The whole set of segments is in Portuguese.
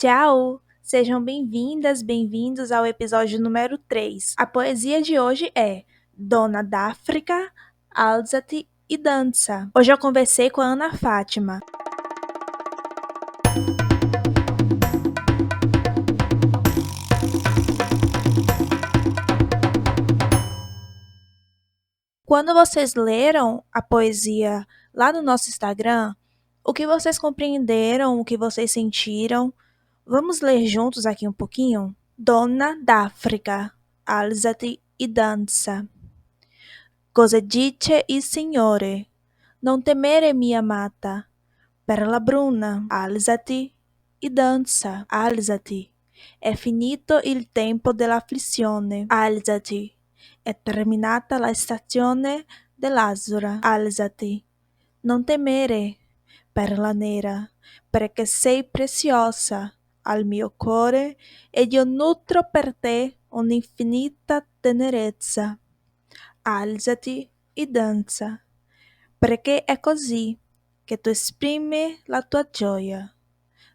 Tchau! Sejam bem-vindas, bem-vindos ao episódio número 3. A poesia de hoje é Dona d'África, Alzati e Dança. Hoje eu conversei com a Ana Fátima. Quando vocês leram a poesia lá no nosso Instagram, o que vocês compreenderam, o que vocês sentiram? Vamos ler juntos aqui um pouquinho? Dona d'África, alzati e dança. Cosa dice il Signore? Non temere mia amata, per la bruna, alzati e danza, alzati. È finito il tempo dell'afflizione, alzati. È terminata la stagione dell'azura, alzati. Non temere, perla nera, perché sei preziosa al mio cuore ed io nutro per te un'infinita tenerezza. Alzati e danza, perché è così che tu esprimi la tua gioia.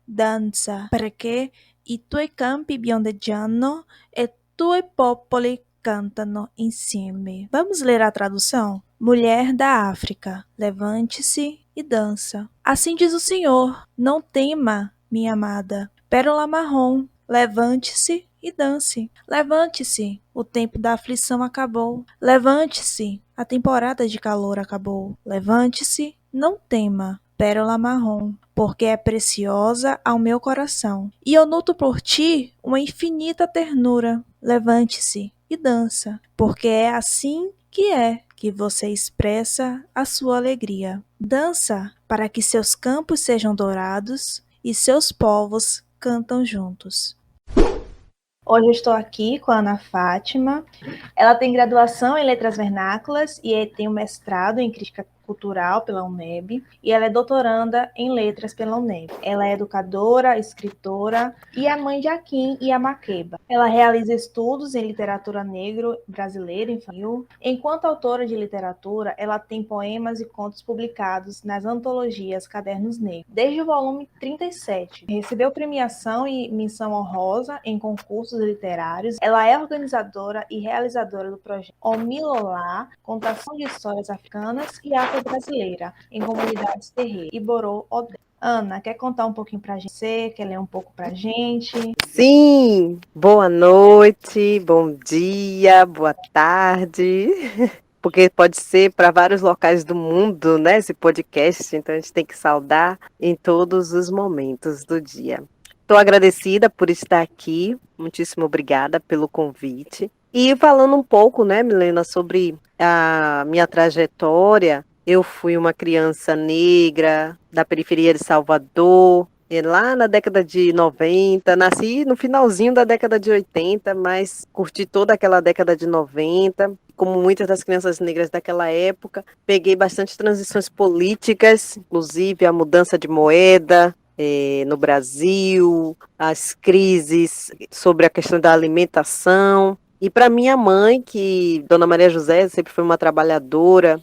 Danza, perché i tuoi campi biondeggiano e i tuoi popoli cantano insieme. Vamos ler a tradução? Mulher da África, levante-se e dança. Assim diz o Senhor, não tema, minha amada. Pérola marrom, levante-se e dance. Levante-se, o tempo da aflição acabou. Levante-se, a temporada de calor acabou. Levante-se, não tema, pérola marrom, porque é preciosa ao meu coração. E eu nutro por ti uma infinita ternura. Levante-se e dança, porque é assim que você expressa a sua alegria. Dança para que seus campos sejam dourados e seus povos cantam juntos. Hoje eu estou aqui com a Ana Fátima. Ela tem graduação em Letras Vernáculas e tem um mestrado em Crítica Cultural pela UNEB e ela é doutoranda em Letras pela UNEB. Ela é educadora, escritora e a mãe de Akin e a Maqueba. Ela realiza estudos em literatura negro brasileira infantil. Enquanto autora de literatura, ela tem poemas e contos publicados nas antologias Cadernos Negros, desde o volume 37. Recebeu premiação e menção honrosa em concursos literários. Ela é organizadora e realizadora do projeto Omilolá, contação de histórias africanas e afro-brasileira em comunidades terreiras, Iborô Odé. Ana, quer contar um pouquinho pra gente? Você quer ler um pouco pra gente? Sim, boa noite, bom dia, boa tarde, porque pode ser para vários locais do mundo, né, esse podcast, então a gente tem que saudar em todos os momentos do dia. Estou agradecida por estar aqui, muitíssimo obrigada pelo convite. E falando um pouco, né, Milena, sobre a minha trajetória, eu fui uma criança negra da periferia de Salvador, e lá na década de 90, nasci no finalzinho da década de 80, mas curti toda aquela década de 90, como muitas das crianças negras daquela época. Peguei bastante transições políticas, inclusive a mudança de moeda, no Brasil, as crises sobre a questão da alimentação. E para minha mãe, que Dona Maria José sempre foi uma trabalhadora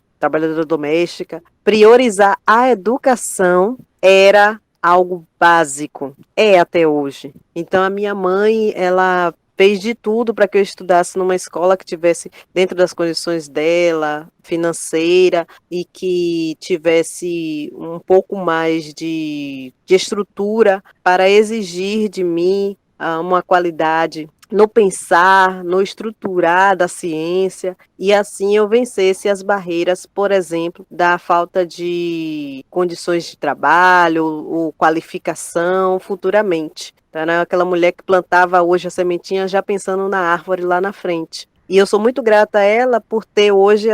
doméstica, priorizar a educação era algo básico, é até hoje. Então a minha mãe, ela fez de tudo para que eu estudasse numa escola que tivesse dentro das condições dela, financeira, e que tivesse um pouco mais de estrutura para exigir de mim uma qualidade no pensar, no estruturar da ciência, e assim eu vencesse as barreiras, por exemplo, da falta de condições de trabalho ou qualificação futuramente. Então, era aquela mulher que plantava hoje a sementinha já pensando na árvore lá na frente. E eu sou muito grata a ela por ter hoje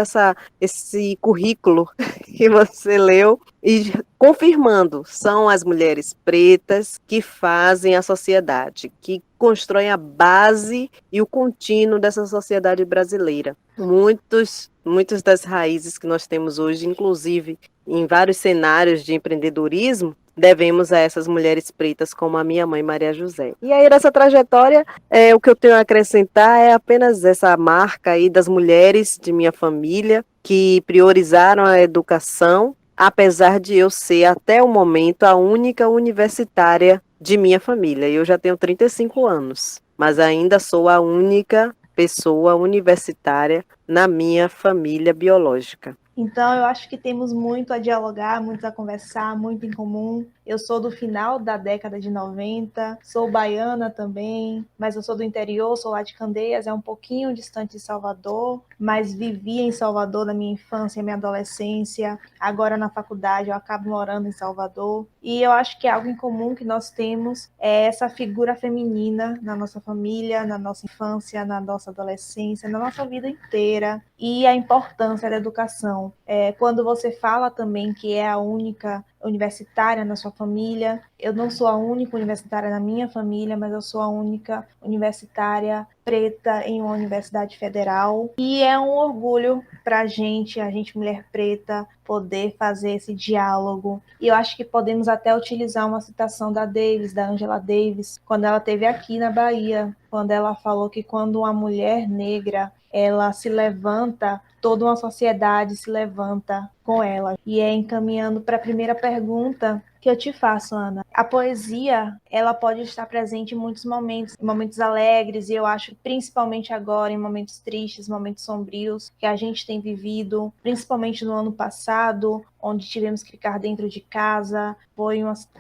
esse currículo que você leu e confirmando, são as mulheres pretas que fazem a sociedade, que constroem a base e o contínuo dessa sociedade brasileira. Muitas das raízes que nós temos hoje, inclusive em vários cenários de empreendedorismo, devemos a essas mulheres pretas, como a minha mãe, Maria José. E aí, nessa trajetória, o que eu tenho a acrescentar é apenas essa marca aí das mulheres de minha família, que priorizaram a educação, apesar de eu ser, até o momento, a única universitária de minha família. Eu já tenho 35 anos, mas ainda sou a única pessoa universitária na minha família biológica. Então, eu acho que temos muito a dialogar, muito a conversar, muito em comum. Eu sou do final da década de 90, sou baiana também, mas eu sou do interior, sou lá de Candeias, é um pouquinho distante de Salvador, mas vivi em Salvador na minha infância e minha adolescência. Agora na faculdade eu acabo morando em Salvador. E eu acho que é algo em comum que nós temos é essa figura feminina na nossa família, na nossa infância, na nossa adolescência, na nossa vida inteira. E a importância da educação. Quando você fala também que é a única universitária na sua família, eu não sou a única universitária na minha família, mas eu sou a única universitária preta em uma universidade federal. E é um orgulho para a gente mulher preta, poder fazer esse diálogo. E eu acho que podemos até utilizar uma citação da Davis, da Angela Davis, quando ela esteve aqui na Bahia, quando ela falou que quando uma mulher negra ela se levanta, toda uma sociedade se levanta com ela. E é encaminhando para a primeira pergunta que eu te faço, Ana. A poesia, ela pode estar presente em muitos momentos, momentos alegres, e eu acho principalmente agora, em momentos tristes, momentos sombrios que a gente tem vivido, principalmente no ano passado, onde tivemos que ficar dentro de casa.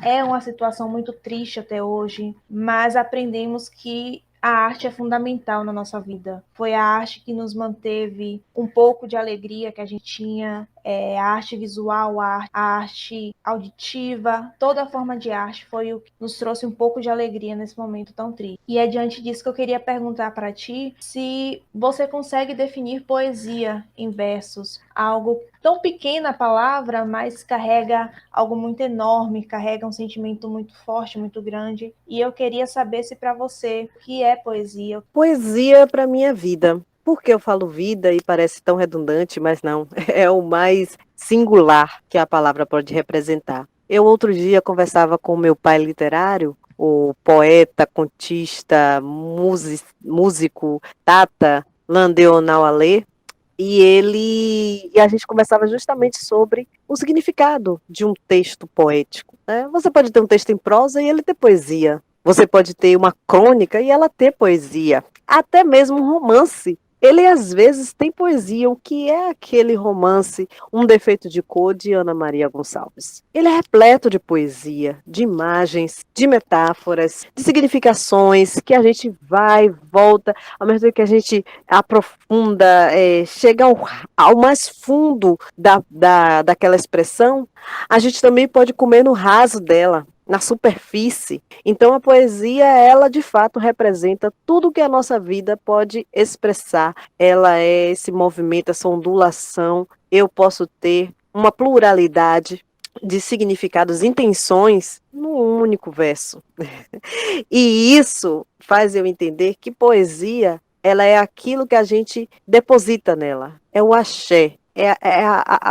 É uma situação muito triste até hoje, mas aprendemos que a arte é fundamental na nossa vida. Foi a arte que nos manteve um pouco de alegria que a gente tinha, a arte visual, a arte auditiva, toda a forma de arte foi o que nos trouxe um pouco de alegria nesse momento tão triste. E é diante disso que eu queria perguntar para ti se você consegue definir poesia em versos, algo tão pequena a palavra, mas carrega algo muito enorme, carrega um sentimento muito forte, muito grande. E eu queria saber se para você, o que é poesia? Poesia para minha vida. Por que eu falo vida e parece tão redundante, mas não, é o mais singular que a palavra pode representar. Eu outro dia conversava com meu pai literário, o poeta, contista, músico Tata Landeonaualê, e a gente conversava justamente sobre o significado de um texto poético, né? Você pode ter um texto em prosa e ele ter poesia. Você pode ter uma crônica e ela ter poesia. Até mesmo um romance. Ele às vezes tem poesia. O que é aquele romance Um Defeito de Cor de Ana Maria Gonçalves? Ele é repleto de poesia, de imagens, de metáforas, de significações que a gente vai, volta, ao mesmo tempo que a gente aprofunda, chega ao mais fundo daquela expressão, a gente também pode comer no raso dela, na superfície. Então a poesia, ela de fato representa tudo que a nossa vida pode expressar. Ela é esse movimento, essa ondulação. Eu posso ter uma pluralidade de significados, intenções num único verso. E isso faz eu entender que poesia, ela é aquilo que a gente deposita nela. É o axé,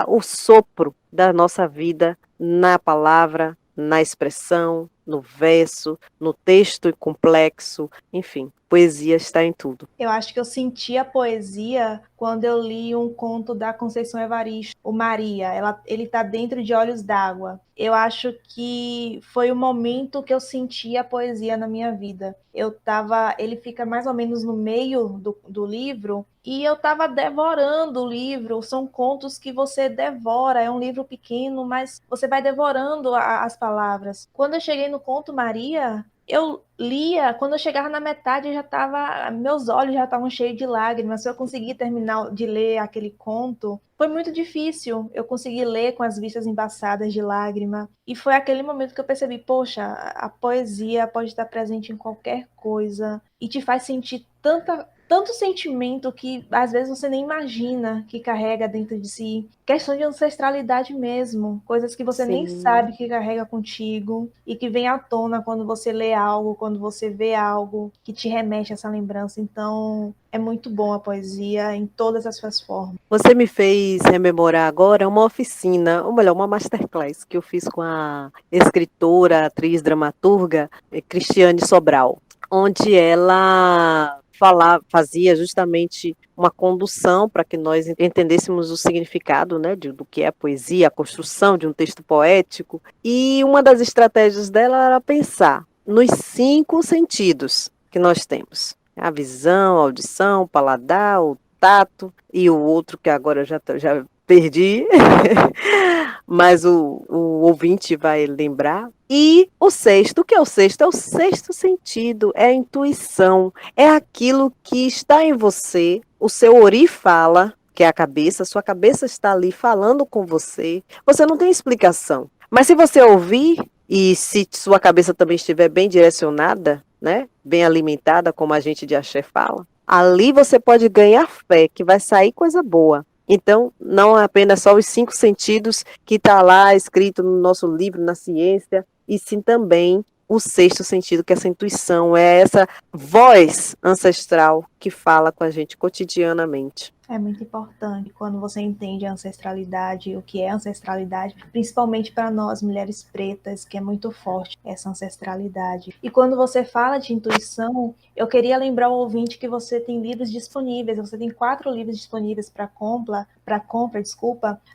o sopro da nossa vida na palavra, na expressão, no verso, no texto complexo, enfim, poesia está em tudo. Eu acho que eu senti a poesia quando eu li um conto da Conceição Evaristo, o Maria. Ele está dentro de Olhos d'Água. Eu acho que foi o momento que eu senti a poesia na minha vida. Ele fica mais ou menos no meio do livro, e eu estava devorando o livro. São contos que você devora, é um livro pequeno, mas você vai devorando as palavras. Quando eu cheguei no conto Maria, eu lia, quando eu chegava na metade, meus olhos já estavam cheios de lágrimas. Se eu conseguir terminar de ler aquele conto, foi muito difícil. Eu consegui ler com as vistas embaçadas de lágrima. E foi aquele momento que eu percebi, poxa, a poesia pode estar presente em qualquer coisa e te faz sentir tanto sentimento que às vezes você nem imagina que carrega dentro de si. Questão de ancestralidade mesmo, coisas que você nem Sim. sabe que carrega contigo e que vem à tona quando você lê algo, quando você vê algo que te remete a essa lembrança. Então, é muito bom a poesia em todas as suas formas. Você me fez rememorar agora uma oficina, ou melhor, uma masterclass que eu fiz com a escritora, atriz, dramaturga Cristiane Sobral, onde ela fazia justamente uma condução para que nós entendêssemos o significado, né, do que é a poesia, a construção de um texto poético. E uma das estratégias dela era pensar nos 5 sentidos que nós temos. A visão, a audição, o paladar, o tato e o outro que agora eu já perdi, mas o ouvinte vai lembrar. E o sexto, o que é o sexto? É o sexto sentido, é a intuição, é aquilo que está em você, o seu ori fala, que é a cabeça, sua cabeça está ali falando com você não tem explicação. Mas se você ouvir, e se sua cabeça também estiver bem direcionada, né, bem alimentada, como a gente de axé fala, ali você pode ganhar fé, que vai sair coisa boa. Então, não é apenas só os 5 sentidos que está lá escrito no nosso livro, na ciência, e sim também o sexto sentido, que é essa intuição, é essa voz ancestral que fala com a gente cotidianamente. É muito importante quando você entende a ancestralidade, o que é ancestralidade, principalmente para nós, mulheres pretas, que é muito forte essa ancestralidade. E quando você fala de intuição, eu queria lembrar o ouvinte que você tem livros disponíveis, você tem 4 livros disponíveis para compra,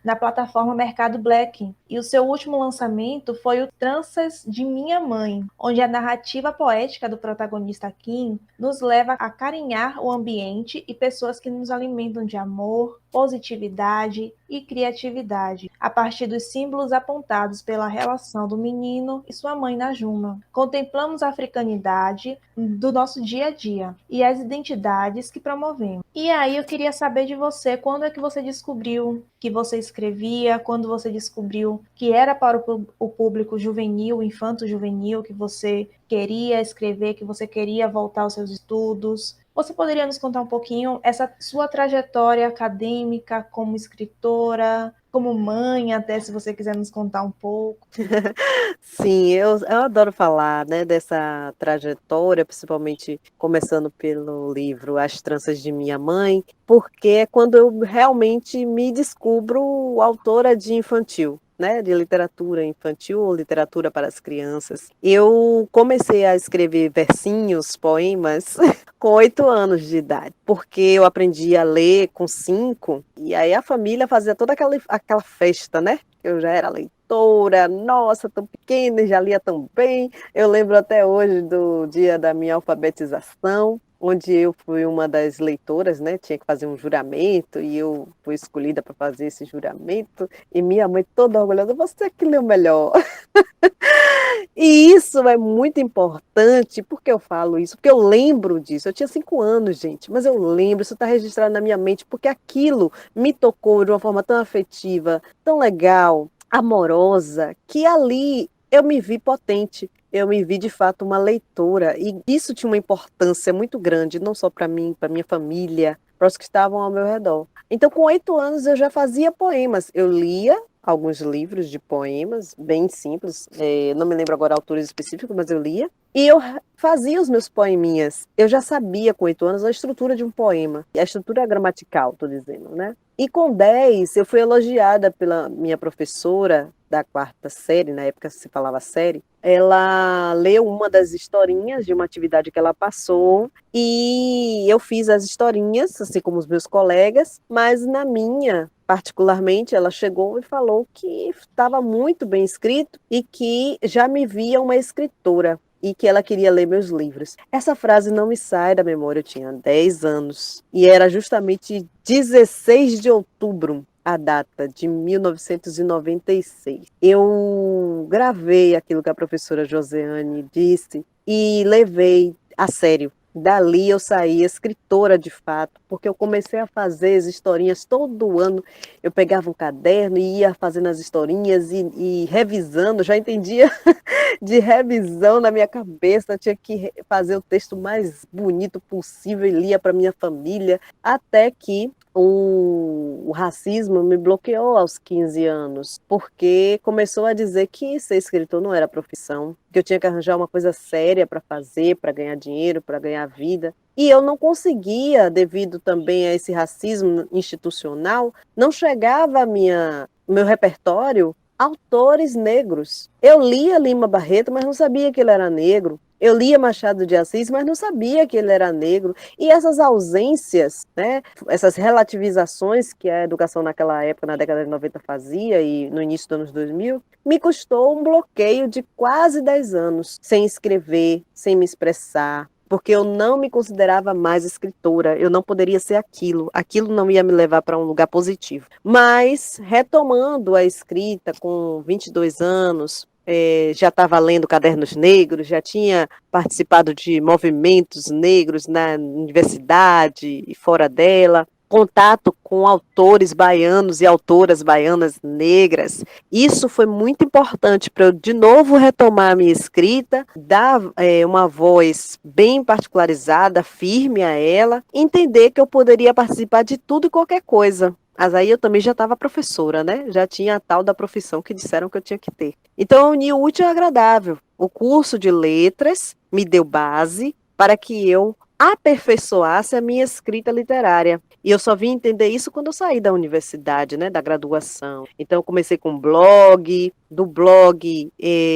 na plataforma Mercado Black. E o seu último lançamento foi o Tranças de Minha Mãe, onde a narrativa poética do protagonista Kim nos leva a carinhar o ambiente e pessoas que nos alimentam de amor, positividade e criatividade, a partir dos símbolos apontados pela relação do menino e sua mãe Najuma. Contemplamos a africanidade do nosso dia a dia e as identidades que promovemos. E aí eu queria saber de você, quando é que você descobriu que você escrevia, quando você descobriu que era para o público juvenil, infanto-juvenil, que você queria escrever, que você queria voltar aos seus estudos. Você poderia nos contar um pouquinho essa sua trajetória acadêmica como escritora, como mãe, até se você quiser nos contar um pouco? Sim, eu adoro falar, né, dessa trajetória, principalmente começando pelo livro As Tranças de Minha Mãe, porque é quando eu realmente me descubro autora de infantil, né, de literatura infantil ou literatura para as crianças. Eu comecei a escrever versinhos, poemas, com 8 anos de idade, porque eu aprendi a ler com 5, e aí a família fazia toda aquela festa, né? Eu já era leitora, nossa, tão pequena e já lia tão bem. Eu lembro até hoje do dia da minha alfabetização, onde eu fui uma das leitoras, né? Tinha que fazer um juramento e eu fui escolhida para fazer esse juramento. E minha mãe toda orgulhosa, você que leu melhor. E isso é muito importante, porque eu falo isso, porque eu lembro disso. Eu tinha 5 anos, gente, mas eu lembro, isso está registrado na minha mente, porque aquilo me tocou de uma forma tão afetiva, tão legal, amorosa, que ali eu me vi potente. Eu me vi de fato uma leitora, e isso tinha uma importância muito grande, não só para mim, para minha família, para os que estavam ao meu redor. Então, com 8 anos, eu já fazia poemas. Eu lia alguns livros de poemas, bem simples, não me lembro agora autores específicos, mas eu lia, e eu fazia os meus poeminhas. Eu já sabia com 8 anos a estrutura de um poema, a estrutura gramatical, estou dizendo, né? E com 10, eu fui elogiada pela minha professora da 4ª série, na época se falava série, ela leu uma das historinhas de uma atividade que ela passou, e eu fiz as historinhas, assim como os meus colegas, mas na minha, particularmente, ela chegou e falou que estava muito bem escrito e que já me via uma escritora e que ela queria ler meus livros. Essa frase não me sai da memória, eu tinha 10 anos e era justamente 16 de outubro, a data de 1996. Eu gravei aquilo que a professora Joseane disse e levei a sério. Dali eu saí escritora de fato, porque eu comecei a fazer as historinhas todo ano. Eu pegava um caderno e ia fazendo as historinhas e revisando, já entendia de revisão na minha cabeça, eu tinha que fazer o texto mais bonito possível e lia para minha família, até que o racismo me bloqueou aos 15 anos, porque começou a dizer que ser escritor não era profissão, que eu tinha que arranjar uma coisa séria para fazer, para ganhar dinheiro, para ganhar vida. E eu não conseguia, devido também a esse racismo institucional, não chegava a meu repertório autores negros. Eu lia Lima Barreto, mas não sabia que ele era negro. Eu lia Machado de Assis, mas não sabia que ele era negro. E essas ausências, né, essas relativizações que a educação naquela época, na década de 90, fazia e no início dos anos 2000, me custou um bloqueio de quase 10 anos sem escrever, sem me expressar, porque eu não me considerava mais escritora, eu não poderia ser aquilo não ia me levar para um lugar positivo. Mas, retomando a escrita com 22 anos, já estava lendo Cadernos Negros, já tinha participado de movimentos negros na universidade e fora dela, contato com autores baianos e autoras baianas negras. Isso foi muito importante para eu, de novo, retomar a minha escrita, dar uma voz bem particularizada, firme a ela, entender que eu poderia participar de tudo e qualquer coisa. Mas aí eu também já estava professora, né? Já tinha a tal da profissão que disseram que eu tinha que ter. Então, eu uni o útil ao agradável. O curso de letras me deu base para que eu aperfeiçoasse a minha escrita literária. E eu só vim entender isso quando eu saí da universidade, né, da graduação. Então, eu comecei com blog, do blog,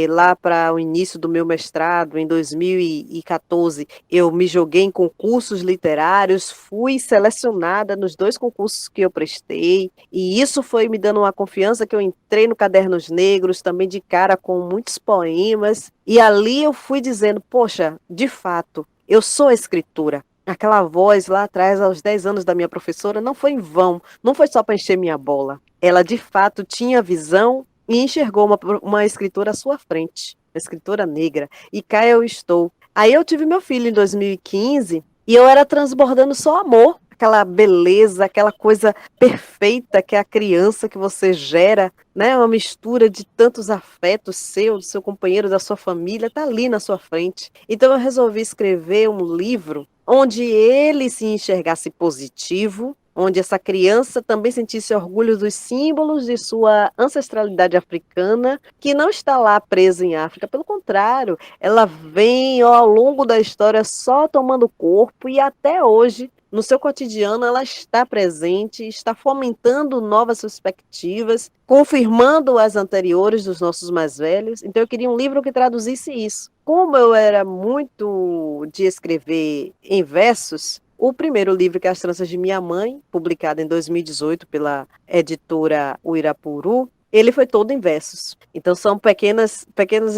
lá para o início do meu mestrado, em 2014, eu me joguei em concursos literários, fui selecionada nos 2 concursos que eu prestei, e isso foi me dando uma confiança que eu entrei no Cadernos Negros, também de cara com muitos poemas, e ali eu fui dizendo, poxa, de fato, eu sou escritora. Aquela voz lá atrás, aos 10 anos da minha professora, não foi em vão, não foi só para encher minha bola. Ela, de fato, tinha visão e enxergou uma escritora à sua frente, uma escritora negra. E cá eu estou. Aí eu tive meu filho em 2015 e eu era transbordando só amor, aquela beleza, aquela coisa perfeita que é a criança que você gera, né? Uma mistura de tantos afetos seu, do seu companheiro, da sua família, tá ali na sua frente. Então eu resolvi escrever um livro onde ele se enxergasse positivo, onde essa criança também sentisse orgulho dos símbolos de sua ancestralidade africana, que não está lá presa em África, pelo contrário, ela vem ao longo da história só tomando corpo e até hoje no seu cotidiano, ela está presente, está fomentando novas perspectivas, confirmando as anteriores dos nossos mais velhos. Então, eu queria um livro que traduzisse isso. Como eu era muito de escrever em versos, o primeiro livro, que é As Tranças de Minha Mãe, publicado em 2018 pela editora Uirapuru, ele foi todo em versos. Então são pequenas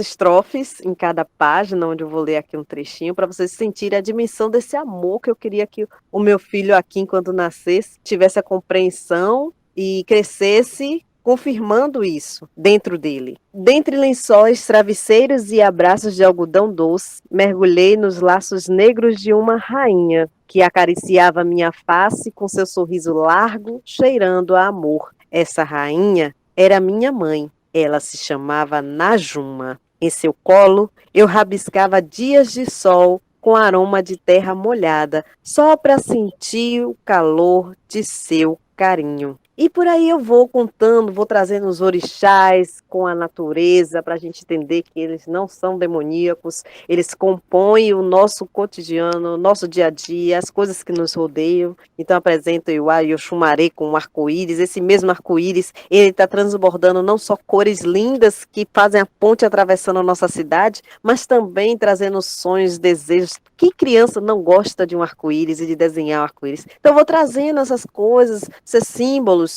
estrofes em cada página, onde eu vou ler aqui um trechinho, para vocês sentirem a dimensão desse amor que eu queria que o meu filho aqui, quando nascesse, tivesse a compreensão e crescesse confirmando isso dentro dele. Dentre lençóis, travesseiros e abraços de algodão doce, mergulhei nos laços negros de uma rainha que acariciava minha face com seu sorriso largo, cheirando a amor. Essa rainha era minha mãe. Ela se chamava Najuma. Em seu colo, eu rabiscava dias de sol com aroma de terra molhada, só para sentir o calor de seu carinho. E por aí eu vou contando, vou trazendo os orixás com a natureza para a gente entender que eles não são demoníacos, eles compõem o nosso cotidiano, o nosso dia a dia, as coisas que nos rodeiam. Então apresento o Iwa e o Xumaré com um arco-íris. Esse mesmo arco-íris, ele está transbordando não só cores lindas que fazem a ponte atravessando a nossa cidade, mas também trazendo sonhos, desejos. Que criança não gosta de um arco-íris e de desenhar um arco-íris? Então eu vou trazendo essas coisas, esses símbolos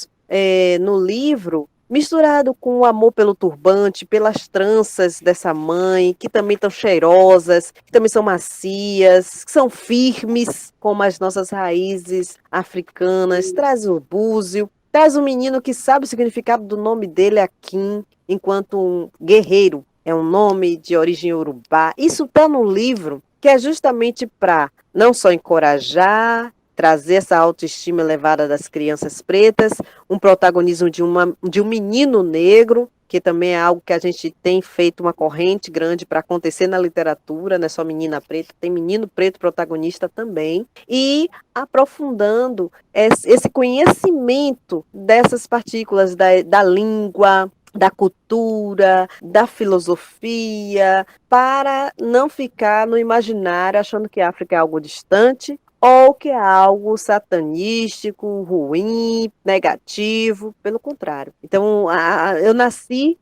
no livro, misturado com o amor pelo turbante, pelas tranças dessa mãe, que também estão cheirosas, que também são macias, que são firmes, como as nossas raízes africanas. Traz o búzio, traz um menino que sabe o significado do nome dele, Akin, enquanto um guerreiro. É um nome de origem urubá. Isso está no livro, que é justamente para não só encorajar, trazer essa autoestima elevada das crianças pretas, um protagonismo de um menino negro, que também é algo que a gente tem feito uma corrente grande para acontecer na literatura, não é só menina preta, tem menino preto protagonista também, e aprofundando esse conhecimento dessas partículas da língua, da cultura, da filosofia, para não ficar no imaginário achando que a África é algo distante, ou que é algo satanístico, ruim, negativo, pelo contrário. Então, eu nasci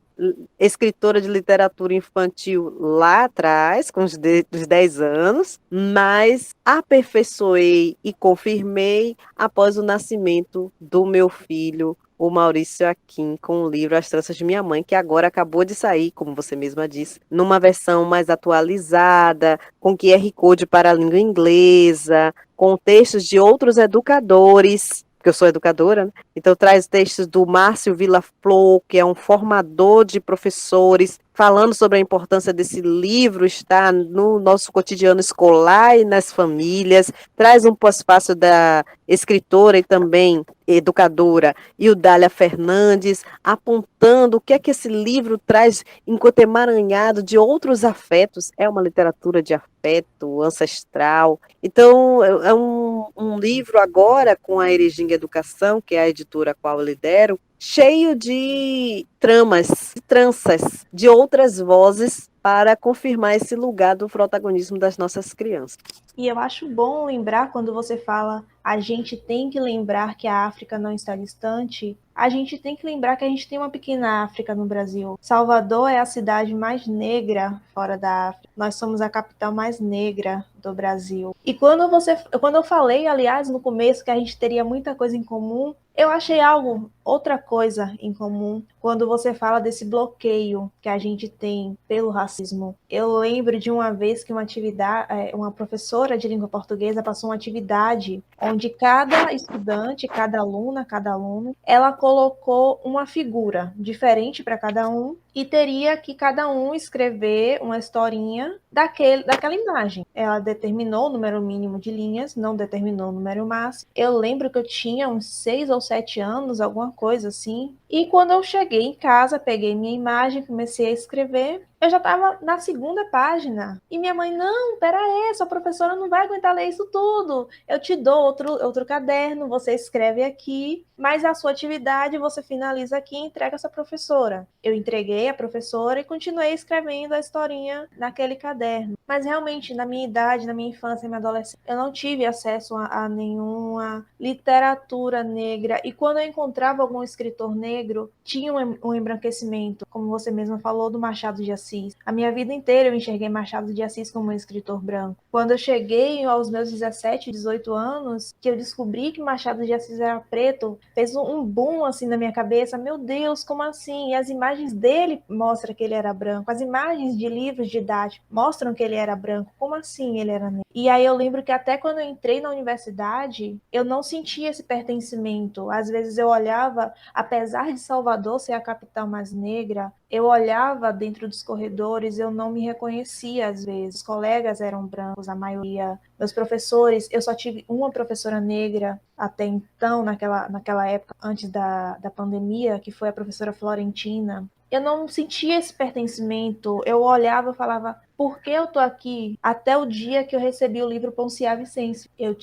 escritora de literatura infantil lá atrás, com os 10 anos, mas aperfeiçoei e confirmei após o nascimento do meu filho, o Maurício Aquim, com o livro As Tranças de Minha Mãe, que agora acabou de sair, como você mesma disse, numa versão mais atualizada, com QR Code para a língua inglesa, com textos de outros educadores, porque eu sou educadora, né? Então traz textos do Márcio Villa-Flor, que é um formador de professores, falando sobre a importância desse livro estar no nosso cotidiano escolar e nas famílias. Traz um pós-fácil da escritora e também educadora Ildália Fernandes, apontando o que é que esse livro traz enquanto emaranhado de outros afetos. É uma literatura de afeto ancestral. Então, é um livro agora com a Erejinga Educação, que é a editora a qual eu lidero, cheio de tramas, de tranças, de outras vozes para confirmar esse lugar do protagonismo das nossas crianças. E eu acho bom lembrar, quando você fala a gente tem que lembrar que a África não está distante, a gente tem que lembrar que a gente tem uma pequena África no Brasil. Salvador é a cidade mais negra fora da África. Nós somos a capital mais negra do Brasil. E quando eu falei, aliás, no começo que a gente teria muita coisa em comum, eu achei outra coisa em comum quando você fala desse bloqueio que a gente tem pelo racismo. Eu lembro de uma vez que uma professora de língua portuguesa passou uma atividade onde cada estudante, cada aluna, cada aluno, ela colocou uma figura diferente para cada um e teria que cada um escrever uma historinha daquela imagem. Ela determinou o número mínimo de linhas, não determinou o número máximo. Eu lembro que eu tinha uns 6 ou 7 anos, alguma coisa assim. E quando eu cheguei em casa, peguei minha imagem, comecei a escrever. Eu já estava na segunda página. E minha mãe, não, peraí, sua professora não vai aguentar ler isso tudo. Eu te dou outro caderno, você escreve aqui, mas a sua atividade você finaliza aqui e entrega a sua professora. Eu entreguei a professora e continuei escrevendo a historinha naquele caderno. Mas realmente, na minha idade, na minha infância, na minha adolescência, eu não tive acesso a nenhuma literatura negra. E quando eu encontrava algum escritor negro, tinha um embranquecimento, como você mesma falou, do Machado de Assis. A minha vida inteira eu enxerguei Machado de Assis como um escritor branco. Quando eu cheguei aos meus 17, 18 anos, que eu descobri que Machado de Assis era preto, fez um boom assim na minha cabeça. Meu Deus, como assim? E as imagens dele mostram que ele era branco. As imagens de livros didáticos mostram que ele era branco. Como assim ele era negro? E aí eu lembro que até quando eu entrei na universidade, eu não sentia esse pertencimento. Às vezes eu olhava, apesar de Salvador ser a capital mais negra, eu olhava dentro dos corredores, eu não me reconhecia às vezes. Os colegas eram brancos, a maioria. Meus professores, eu só tive uma professora negra até então, naquela época, antes da pandemia, que foi a professora Florentina. Eu não sentia esse pertencimento. Eu olhava e falava, por que eu tô aqui? Até o dia que eu recebi o livro Ponciá Vicêncio. Eu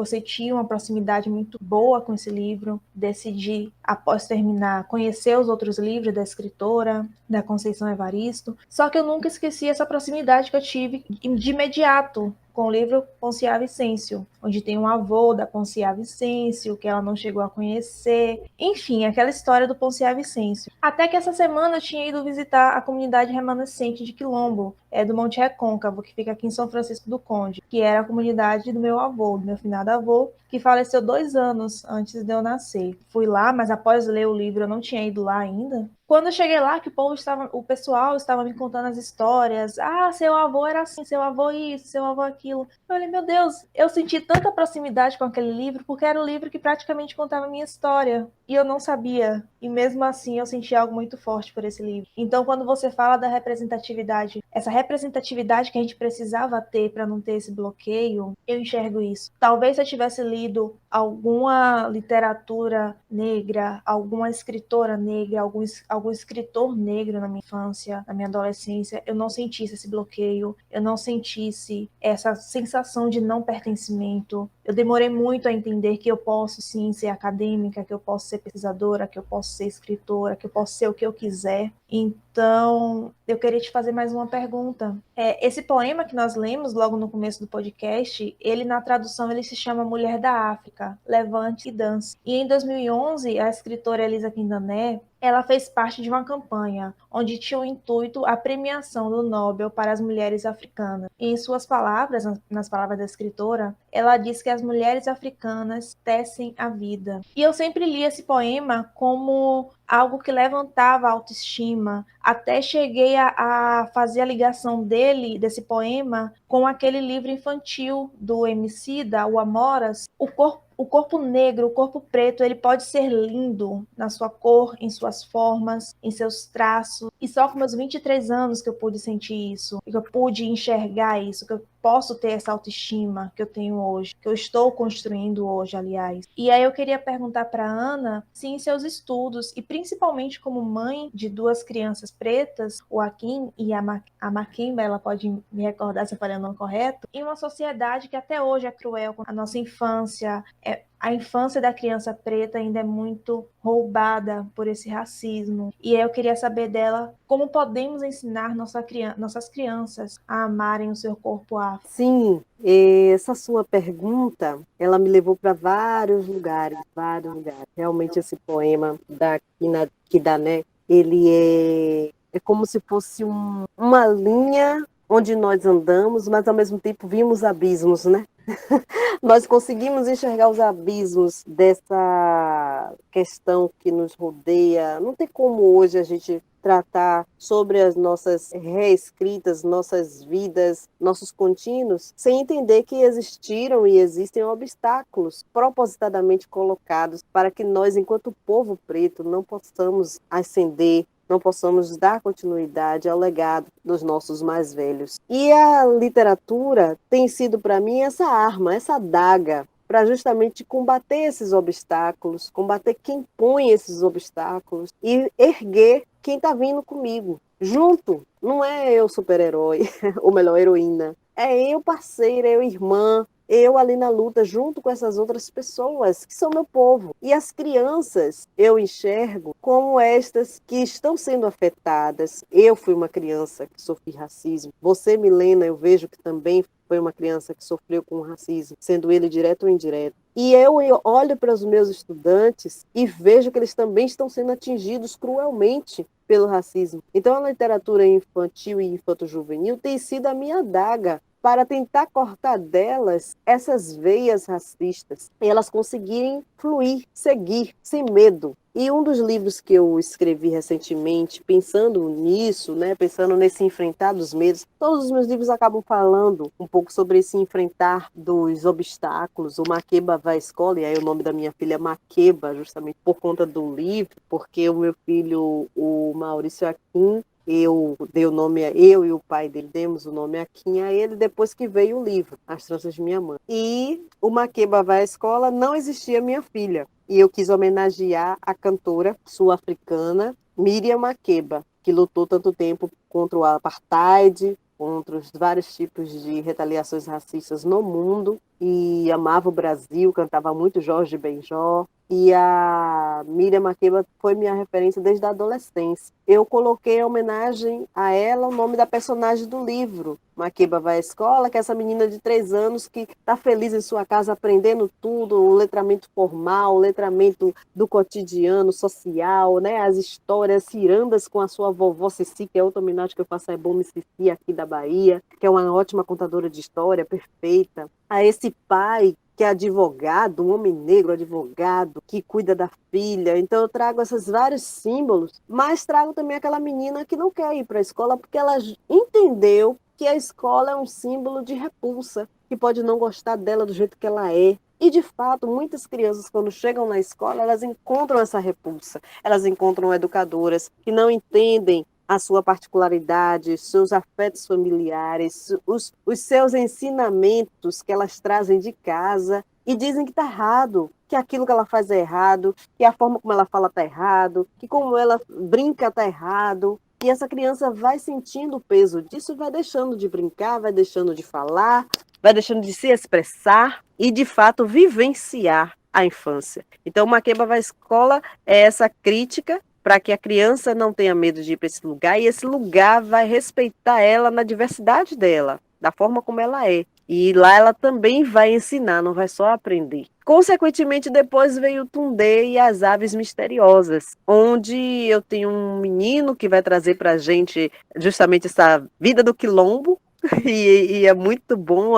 senti uma proximidade muito boa com esse livro. Decidi, após terminar, conhecer os outros livros da escritora, da Conceição Evaristo. Só que eu nunca esqueci essa proximidade que eu tive de imediato com o livro Ponciá Vicêncio, onde tem um avô da Ponciá Vicêncio, que ela não chegou a conhecer. Enfim, aquela história do Ponciá Vicêncio. Até que essa semana eu tinha ido visitar a comunidade remanescente de Quilombo, do Monte Recôncavo, que fica aqui em São Francisco do Conde, que era a comunidade do meu avô, do meu finado avô, que faleceu 2 anos antes de eu nascer. Fui lá, mas após ler o livro eu não tinha ido lá ainda. Quando eu cheguei lá, que o pessoal estava me contando as histórias. Ah, seu avô era assim, seu avô isso, seu avô aquilo. Eu falei, meu Deus, eu senti tanta proximidade com aquele livro, porque era o livro que praticamente contava a minha história. E eu não sabia. E mesmo assim eu senti algo muito forte por esse livro. Então, quando você fala da representatividade, essa representatividade que a gente precisava ter para não ter esse bloqueio, eu enxergo isso. Talvez se eu tivesse lido alguma literatura negra, alguma escritora negra, algum escritor negro na minha infância, na minha adolescência, eu não sentisse esse bloqueio, eu não sentisse essa sensação de não pertencimento. Eu demorei muito a entender que eu posso sim ser acadêmica, que eu posso ser pesquisadora, que eu posso ser escritora, que eu posso ser o que eu quiser. Então, eu queria te fazer mais uma pergunta. Esse poema que nós lemos logo no começo do podcast, ele na tradução ele se chama Mulher da África, Levante e Dance. E em 2011, a escritora Elisa Quindané, Ela fez parte de uma campanha onde tinha o intuito a premiação do Nobel para as mulheres africanas. E em suas palavras, nas palavras da escritora, ela diz que as mulheres africanas tecem a vida. E eu sempre li esse poema como algo que levantava a autoestima. Até cheguei a fazer a ligação desse poema, com aquele livro infantil do Emicida, o Amoras, o corpo negro, o corpo preto, ele pode ser lindo na sua cor, em suas formas, em seus traços. E só com meus 23 anos que eu pude sentir isso, que eu pude enxergar isso, que eu posso ter essa autoestima que eu tenho hoje, que eu estou construindo hoje, aliás. E aí eu queria perguntar para Ana se em seus estudos, e principalmente como mãe de duas crianças pretas, o Akin e a Makemba, ela pode me recordar se eu falei o nome correto, em uma sociedade que até hoje é cruel com a nossa infância, a infância da criança preta ainda é muito roubada por esse racismo. E aí eu queria saber dela como podemos ensinar nossas crianças a amarem o seu corpo afro. Sim, essa sua pergunta, ela me levou para vários lugares, vários lugares. Realmente esse poema da Kidané, ele é como se fosse uma linha onde nós andamos, mas ao mesmo tempo vimos abismos, né? Nós conseguimos enxergar os abismos dessa questão que nos rodeia. Não tem como hoje a gente tratar sobre as nossas reescritas, nossas vidas, nossos contínuos, sem entender que existiram e existem obstáculos propositadamente colocados para que nós, enquanto povo preto, não possamos ascender, não possamos dar continuidade ao legado dos nossos mais velhos. E a literatura tem sido para mim essa arma, essa adaga, para justamente combater esses obstáculos, combater quem põe esses obstáculos e erguer quem está vindo comigo. Junto, não é eu super-herói, ou melhor, heroína. É eu parceira, eu irmã, eu ali na luta junto com essas outras pessoas que são meu povo. E as crianças eu enxergo como estas que estão sendo afetadas. Eu fui uma criança que sofri racismo. Você, Milena, eu vejo que também foi uma criança que sofreu com racismo, sendo ele direto ou indireto. E eu olho para os meus estudantes e vejo que eles também estão sendo atingidos cruelmente pelo racismo. Então a literatura infantil e infanto-juvenil tem sido a minha adaga para tentar cortar delas essas veias racistas e elas conseguirem fluir, seguir, sem medo. E um dos livros que eu escrevi recentemente, pensando nisso, né, pensando nesse enfrentar dos medos, todos os meus livros acabam falando um pouco sobre esse enfrentar dos obstáculos. O Makeba vai à escola, e aí o nome da minha filha é Makeba, justamente por conta do livro, porque o meu filho, o Maurício Akin, eu dei o nome a eu e o pai dele demos o nome Akin a ele depois que veio o livro As Tranças de Minha Mãe. E o Makeba vai à escola, não existia minha filha. E eu quis homenagear a cantora sul-africana Miriam Makeba, que lutou tanto tempo contra o apartheid, contra os vários tipos de retaliações racistas no mundo, e amava o Brasil, cantava muito Jorge Benjor, e a Miriam Makeba foi minha referência desde a adolescência. Eu coloquei em homenagem a ela o nome da personagem do livro, Makeba vai à escola, que é essa menina de 3 anos que está feliz em sua casa, aprendendo tudo, o letramento formal, o letramento do cotidiano, social, né? As histórias, cirandas com a sua vovó Cici, que é outra homenagem que eu faço a Ebome Cici aqui da Bahia, que é uma ótima contadora de história, perfeita. A esse pai que é advogado, um homem negro advogado, que cuida da filha. Então eu trago esses vários símbolos, mas trago também aquela menina que não quer ir para a escola porque ela entendeu que a escola é um símbolo de repulsa, que pode não gostar dela do jeito que ela é. E, de fato, muitas crianças, quando chegam na escola, elas encontram essa repulsa. Elas encontram educadoras que não entendem a sua particularidade, seus afetos familiares, os seus ensinamentos que elas trazem de casa e dizem que está errado, que aquilo que ela faz é errado, que a forma como ela fala está errado, que como ela brinca está errado. E essa criança vai sentindo o peso disso, vai deixando de brincar, vai deixando de falar, vai deixando de se expressar e, de fato, vivenciar a infância. Então, Makeba vai à escola é essa crítica para que a criança não tenha medo de ir para esse lugar, e esse lugar vai respeitar ela na diversidade dela. da forma como ela é. E lá ela também vai ensinar, não vai só aprender. Consequentemente, depois veio o Tundê e as Aves Misteriosas, onde eu tenho um menino que vai trazer para a gente justamente essa vida do quilombo, e é muito bom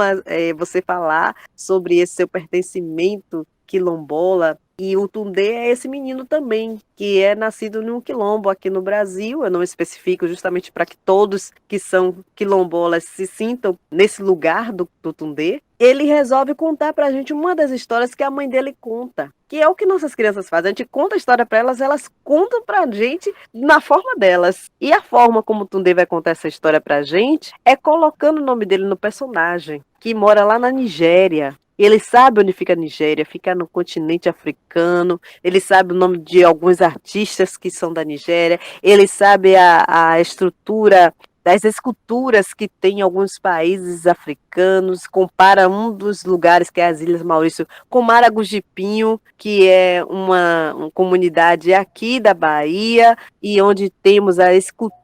você falar sobre esse seu pertencimento quilombola. E o Tundê é esse menino também, que é nascido num quilombo aqui no Brasil. Eu não especifico justamente para que todos que são quilombolas se sintam nesse lugar do Tundê. Ele resolve contar para a gente uma das histórias que a mãe dele conta, que é o que nossas crianças fazem. A gente conta a história para elas, elas contam para a gente na forma delas. E a forma como o Tundê vai contar essa história para a gente é colocando o nome dele no personagem, que mora lá na Nigéria. Ele sabe onde fica a Nigéria, fica no continente africano. Ele sabe o nome de alguns artistas que são da Nigéria. Ele sabe a estrutura das esculturas que tem em alguns países africanos. Compara um dos lugares, que é as Ilhas Maurício, com Maragogi-Pinho, que é uma comunidade aqui da Bahia, e onde temos a escultura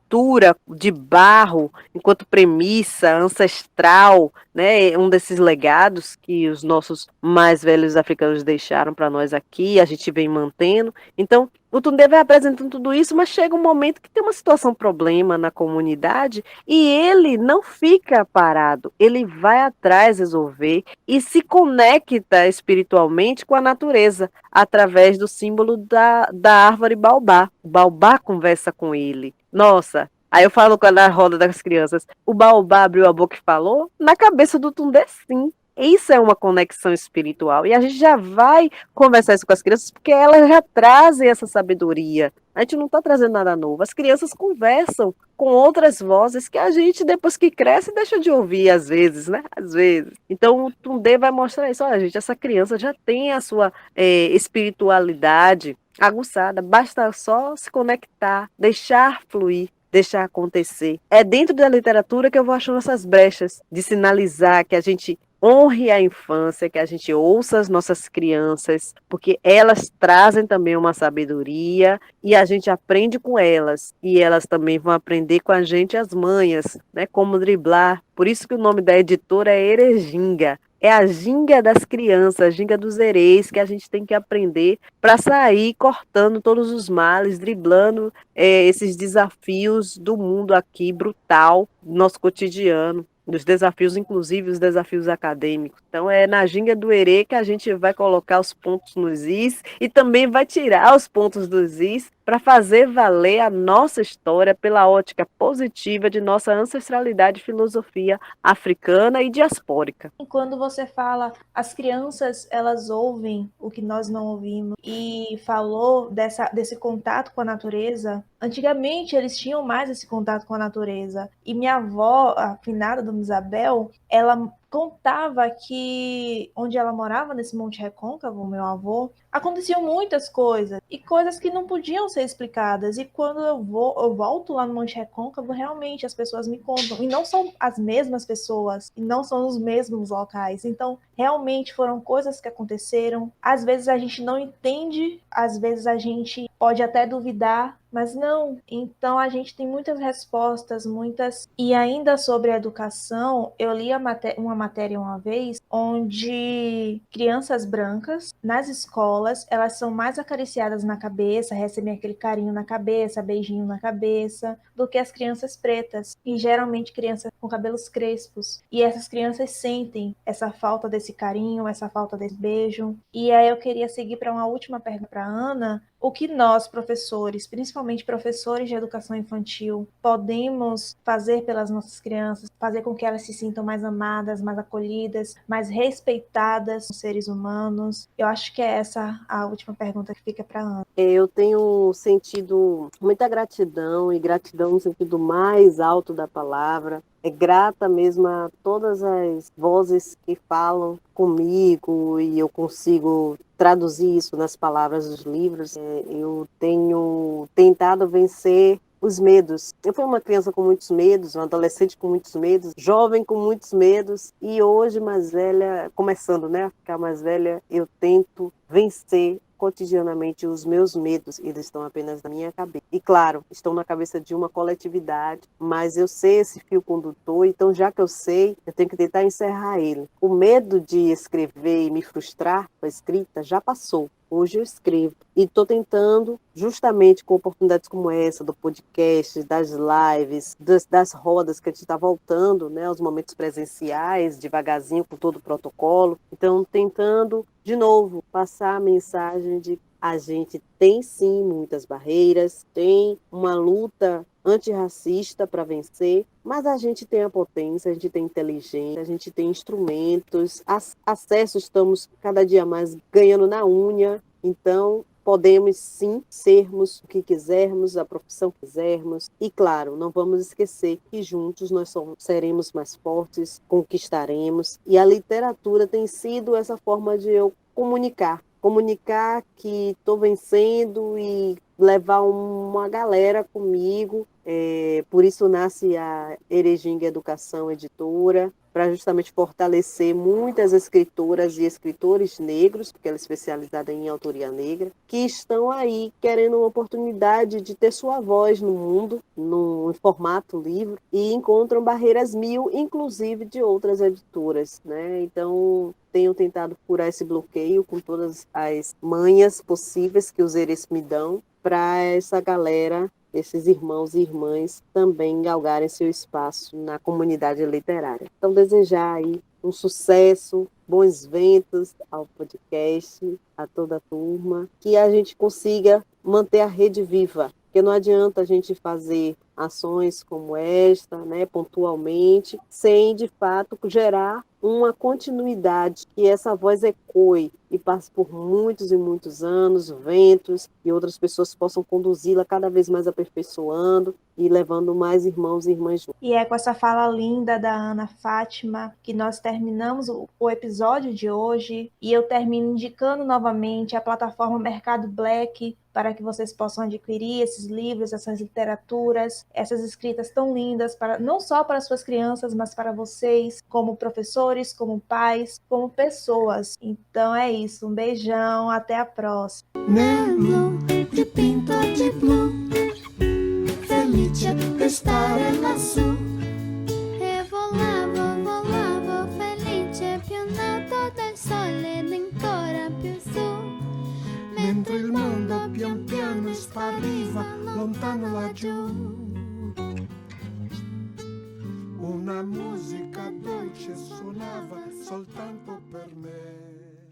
de barro enquanto premissa ancestral, né? Um desses legados que os nossos mais velhos africanos deixaram para nós aqui, a gente vem mantendo. Então, o Tundê vai apresentando tudo isso, mas chega um momento que tem uma situação, problema na comunidade, e ele não fica parado, ele vai atrás resolver e se conecta espiritualmente com a natureza, através do símbolo da árvore baobá. O baobá conversa com ele. Nossa, aí eu falo na roda das crianças, o baobá abriu a boca e falou, na cabeça do Tundê sim. Isso é uma conexão espiritual. E a gente já vai conversar isso com as crianças, porque elas já trazem essa sabedoria. A gente não está trazendo nada novo. As crianças conversam com outras vozes que a gente, depois que cresce, deixa de ouvir, às vezes, né? Às vezes. Então, o Tundê vai mostrar isso. Olha, gente, essa criança já tem a sua espiritualidade aguçada. Basta só se conectar, deixar fluir. Deixar acontecer. É dentro da literatura que eu vou achando essas brechas de sinalizar que a gente honre a infância, que a gente ouça as nossas crianças, porque elas trazem também uma sabedoria e a gente aprende com elas. E elas também vão aprender com a gente, as manhas, né? Como driblar. Por isso que o nome da editora é Ereginga. É a ginga das crianças, a ginga dos hereis, que a gente tem que aprender para sair cortando todos os males, driblando esses desafios do mundo aqui, brutal, nosso cotidiano, dos desafios, inclusive os desafios acadêmicos. Então é na ginga do herê que a gente vai colocar os pontos nos is e também vai tirar os pontos dos is para fazer valer a nossa história pela ótica positiva de nossa ancestralidade e filosofia africana e diaspórica. E quando você fala, as crianças, elas ouvem o que nós não ouvimos, e falou desse contato com a natureza, antigamente eles tinham mais esse contato com a natureza. E minha avó, a finada Dona Isabel, ela contava que onde ela morava, nesse Monte Recôncavo, meu avô, aconteciam muitas coisas, e coisas que não podiam ser explicadas. E quando eu volto lá no Monte Recôncavo, realmente as pessoas me contam, e não são as mesmas pessoas, e não são os mesmos locais. Então, realmente foram coisas que aconteceram. Às vezes a gente não entende, às vezes a gente pode até duvidar, mas não. Então a gente tem muitas respostas, muitas. E ainda sobre a educação, eu li uma matéria uma vez onde crianças brancas nas escolas, elas são mais acariciadas na cabeça, recebem aquele carinho na cabeça, beijinho na cabeça, do que as crianças pretas. E geralmente crianças com cabelos crespos. E essas crianças sentem essa falta desse carinho, essa falta desse beijo. E aí eu queria seguir para uma última pergunta para Ana. O que nós, professores, principalmente professores de educação infantil, podemos fazer pelas nossas crianças, fazer com que elas se sintam mais amadas, mais acolhidas, mais respeitadas como seres humanos? Eu acho que é essa a última pergunta que fica para Ana. Eu tenho sentido muita gratidão, e gratidão no sentido mais alto da palavra. É grata mesmo a todas as vozes que falam comigo e eu consigo traduzir isso nas palavras dos livros. Eu tenho tentado vencer os medos. Eu fui uma criança com muitos medos, uma adolescente com muitos medos, jovem com muitos medos, e hoje mais velha, começando, né, a ficar mais velha, eu tento vencer cotidianamente os meus medos, eles estão apenas na minha cabeça. E claro, estão na cabeça de uma coletividade, mas eu sei esse fio condutor, então já que eu sei, eu tenho que tentar encerrar ele. O medo de escrever e me frustrar com a escrita já passou. Hoje eu escrevo e estou tentando, justamente com oportunidades como essa, do podcast, das lives, das rodas que a gente está voltando, né, aos momentos presenciais, devagarzinho, com todo o protocolo. Então, tentando, de novo, passar a mensagem de a gente tem sim muitas barreiras, tem uma luta antirracista para vencer, mas a gente tem a potência, a gente tem inteligência, a gente tem instrumentos, acesso estamos cada dia mais ganhando na unha, então podemos sim sermos o que quisermos, a profissão que quisermos, e claro, não vamos esquecer que juntos nós seremos mais fortes, conquistaremos, e a literatura tem sido essa forma de eu comunicar que estou vencendo e levar uma galera comigo. Por isso nasce a Erejinga Educação Editora, para justamente fortalecer muitas escritoras e escritores negros, porque ela é especializada em autoria negra, que estão aí querendo uma oportunidade de ter sua voz no mundo, no formato livro, e encontram barreiras mil, inclusive de outras editoras, né? Então, tenho tentado furar esse bloqueio com todas as manhas possíveis que os eres me dão, para essa galera, esses irmãos e irmãs, também galgarem seu espaço na comunidade literária. Então, desejar aí um sucesso, bons ventos ao podcast, a toda a turma, que a gente consiga manter a rede viva, porque não adianta a gente fazer ações como esta, né, pontualmente, sem, de fato, gerar uma continuidade, que essa voz ecoe e passe por muitos e muitos anos, ventos, e outras pessoas possam conduzi-la cada vez mais aperfeiçoando e levando mais irmãos e irmãs juntos. E é com essa fala linda da Ana Fátima que nós terminamos o episódio de hoje, e eu termino indicando novamente a plataforma Mercado Black para que vocês possam adquirir esses livros, essas literaturas, essas escritas tão lindas, não só para suas crianças, mas para vocês, como professores, como pais, como pessoas. Então é isso, um beijão, até a próxima. Nero dipinto di blu, felice di stare lassù. E volavo felice, più in alto del sole ed ancora più su. Mentre il mondo pian piano spariva lontano laggiù. Una musica dolce suonava soltanto per me.